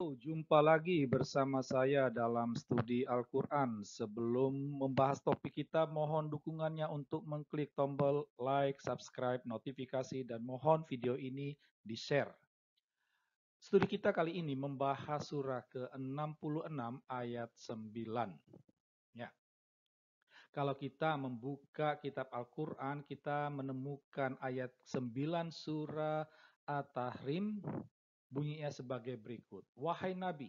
Jumpa lagi bersama saya dalam studi Al-Quran. Sebelum membahas topik kita, mohon dukungannya untuk mengklik tombol like, subscribe, notifikasi, dan mohon video ini di-share. Studi kita kali ini membahas surah ke-66 ayat 9. Ya, kalau kita membuka kitab Al-Quran, kita menemukan ayat 9 surah At-Tahrim bunyinya sebagai berikut. Wahai Nabi,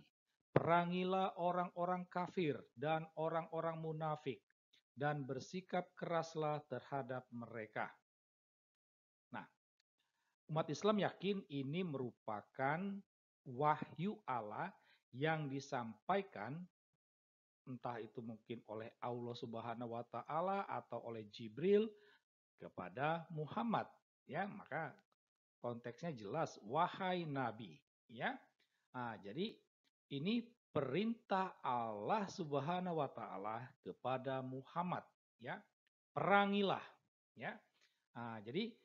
perangilah orang-orang kafir dan orang-orang munafik dan bersikap keraslah terhadap mereka. Nah, umat Islam yakin ini merupakan wahyu Allah yang disampaikan entah itu mungkin oleh Allah Subhanahu wa taala atau oleh Jibril kepada Muhammad, ya. Maka konteksnya jelas wahai nabi, ya. Nah, jadi ini perintah Allah Subhanahu wa taala kepada Muhammad, ya. Perangilah, ya. Nah, jadi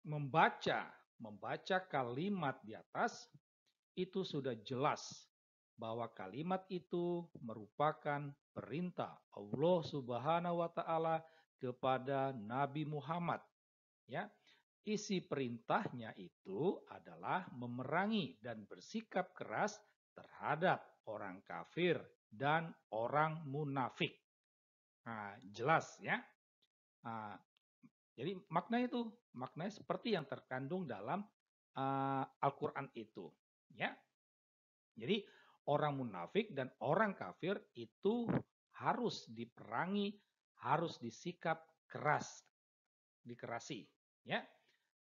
membaca membaca kalimat di atas itu sudah jelas bahwa kalimat itu merupakan perintah Allah Subhanahu wa taala kepada Nabi Muhammad, ya. Isi perintahnya itu adalah memerangi dan bersikap keras terhadap orang kafir dan orang munafik. Nah, jelas ya. Nah, jadi maknanya seperti yang terkandung dalam Al-Quran itu, ya. Jadi orang munafik dan orang kafir itu harus diperangi, harus disikap keras, dikerasi, ya.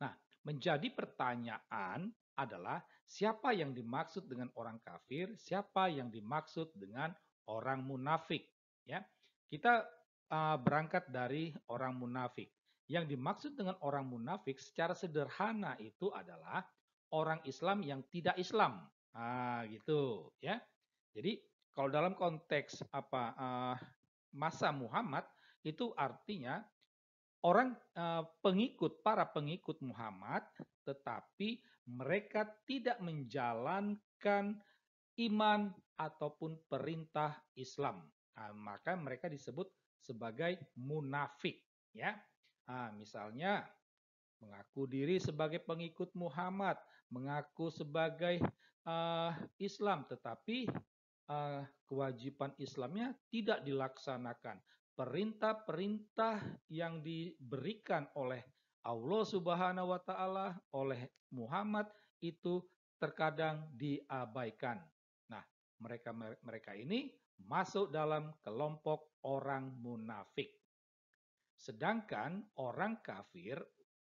Nah, menjadi pertanyaan adalah siapa yang dimaksud dengan orang kafir, siapa yang dimaksud dengan orang munafik, ya. Kita berangkat dari orang munafik. Yang dimaksud dengan orang munafik secara sederhana itu adalah orang Islam yang tidak Islam. Gitu, ya. Jadi kalau dalam konteks masa Muhammad itu artinya orang para pengikut Muhammad, tetapi mereka tidak menjalankan iman ataupun perintah Islam. Maka mereka disebut sebagai munafik, ya. Misalnya mengaku diri sebagai pengikut Muhammad, mengaku sebagai Islam, tetapi kewajiban Islamnya tidak dilaksanakan. Perintah-perintah yang diberikan oleh Allah Subhanahu wa taala, oleh Muhammad itu terkadang diabaikan. Nah, mereka ini masuk dalam kelompok orang munafik. Sedangkan orang kafir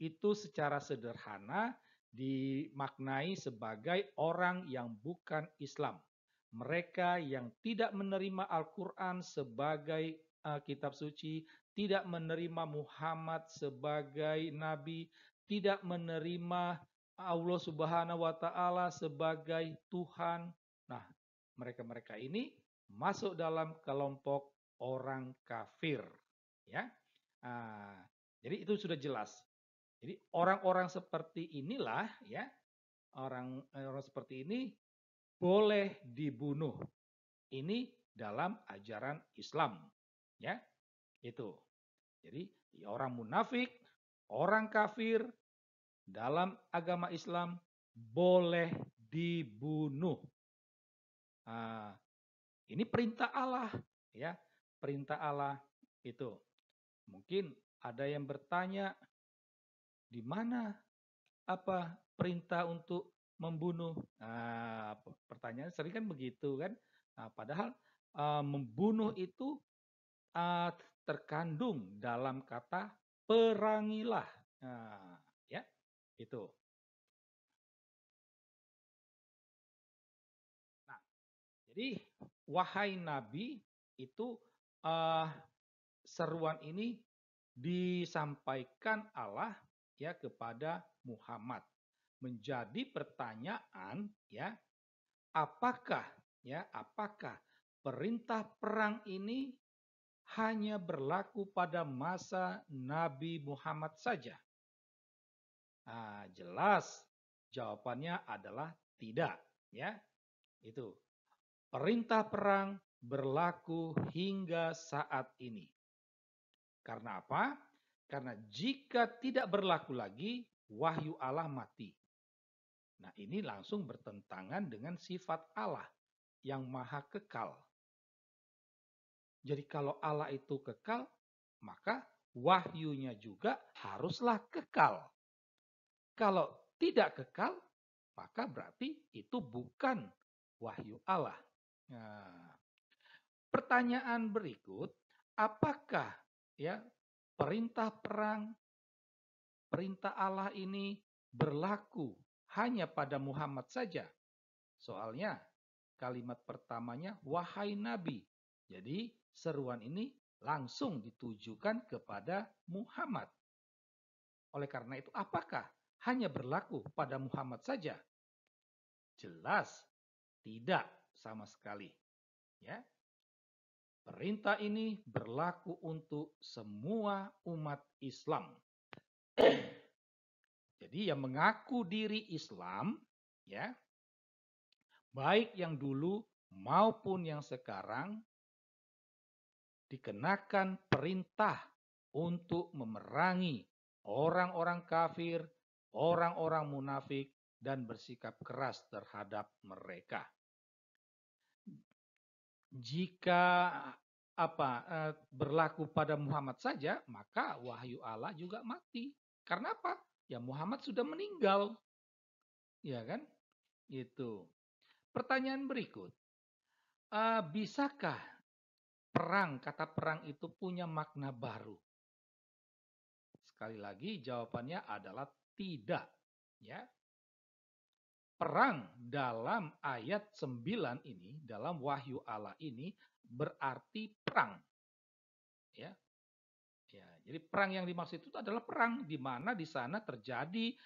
itu secara sederhana dimaknai sebagai orang yang bukan Islam. Mereka yang tidak menerima Al-Quran sebagai kitab suci, tidak menerima Muhammad sebagai nabi, tidak menerima Allah Subhanahu wa taala sebagai Tuhan. Nah, mereka-mereka ini masuk dalam kelompok orang kafir, ya. Nah, jadi itu sudah jelas. Jadi orang-orang seperti inilah, ya, orang seperti ini boleh dibunuh. Ini dalam ajaran Islam, ya. Itu. Jadi orang munafik, orang kafir dalam agama Islam boleh dibunuh. Nah, ini perintah Allah, ya. Perintah Allah itu. Mungkin ada yang bertanya, di mana perintah untuk membunuh? Nah, pertanyaan sering kan begitu kan. Nah, padahal membunuh itu uh, terkandung dalam kata perangilah. Nah, ya, itu. Nah, jadi wahai Nabi itu uh, seruan ini disampaikan Allah, ya, kepada Muhammad. Menjadi pertanyaan, ya, apakah perintah perang ini hanya berlaku pada masa Nabi Muhammad saja? Nah, jelas jawabannya adalah tidak, ya. Itu. Perintah perang berlaku hingga saat ini. Karena apa? Karena jika tidak berlaku lagi, wahyu Allah mati. Nah, ini langsung bertentangan dengan sifat Allah yang maha kekal. Jadi kalau Allah itu kekal, maka wahyunya juga haruslah kekal. Kalau tidak kekal, maka berarti itu bukan wahyu Allah. Nah, pertanyaan berikut, apakah ya perintah perang, perintah Allah ini berlaku hanya pada Muhammad saja? Soalnya kalimat pertamanya wahai nabi. Jadi seruan ini langsung ditujukan kepada Muhammad. Oleh karena itu, apakah hanya berlaku pada Muhammad saja? Jelas tidak sama sekali. Ya. Perintah ini berlaku untuk semua umat Islam. Jadi yang mengaku diri Islam, ya, baik yang dulu maupun yang sekarang, dikenakan perintah untuk memerangi orang-orang kafir, orang-orang munafik, dan bersikap keras terhadap mereka. Jika berlaku pada Muhammad saja, maka wahyu Allah juga mati. Karena apa? Ya Muhammad sudah meninggal. Ya kan? Itu. Pertanyaan berikut. Bisakah kata perang itu punya makna baru? Sekali lagi jawabannya adalah tidak. Ya. Perang dalam ayat 9 ini, dalam wahyu Allah ini berarti perang. Ya. Ya, jadi perang yang dimaksud itu adalah perang di mana di sana terjadi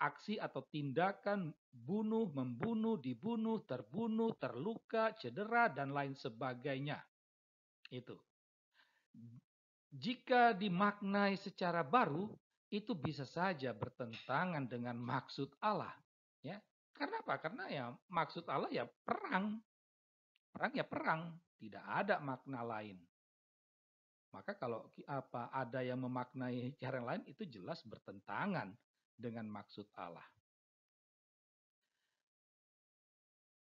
aksi atau tindakan bunuh, membunuh, dibunuh, terbunuh, terluka, cedera dan lain sebagainya. Itu. Jika dimaknai secara baru, itu bisa saja bertentangan dengan maksud Allah. Ya, karena apa? Karena ya maksud Allah ya perang. Perang ya perang, tidak ada makna lain. Maka kalau ada yang memaknai cara lain itu jelas bertentangan dengan maksud Allah.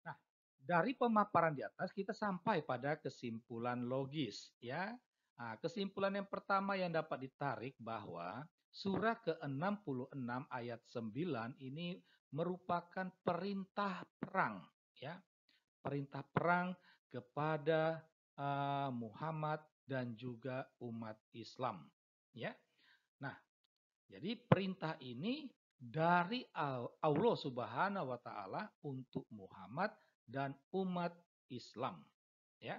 Nah, dari pemaparan di atas kita sampai pada kesimpulan logis ya. Nah, kesimpulan yang pertama yang dapat ditarik bahwa surah ke-66 ayat 9 ini merupakan perintah perang ya. Perintah perang kepada Muhammad dan juga umat Islam ya. Nah, jadi perintah ini dari Allah Subhanahu wa taala untuk Muhammad dan umat Islam ya.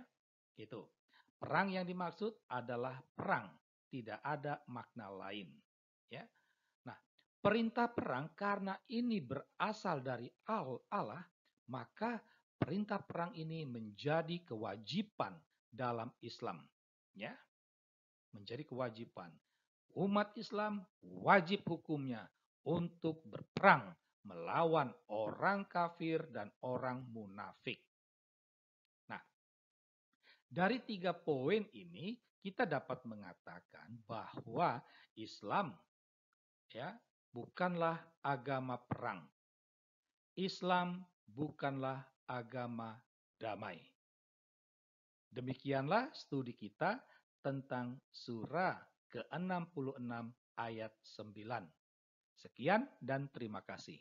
Gitu. Perang yang dimaksud adalah perang, tidak ada makna lain ya. Nah, perintah perang karena ini berasal dari Allah, maka perintah perang ini menjadi kewajiban dalam Islam ya. Menjadi kewajiban. Umat Islam wajib hukumnya untuk berperang melawan orang kafir dan orang munafik. Nah, dari 3 poin ini kita dapat mengatakan bahwa Islam ya bukanlah agama perang. Islam bukanlah agama damai. Demikianlah studi kita tentang surah ke-66 ayat 9. Sekian dan terima kasih.